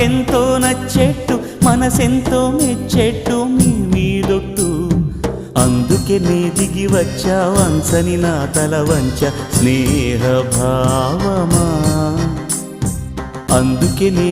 మాకెంతో నచ్చెట్టు మనసెంతో మెచ్చెట్టు మీ మీదొట్టు అందుకే నే దిగి వచ్చా వంచని నా తల వంచ స్నేహ భావమా అందుకే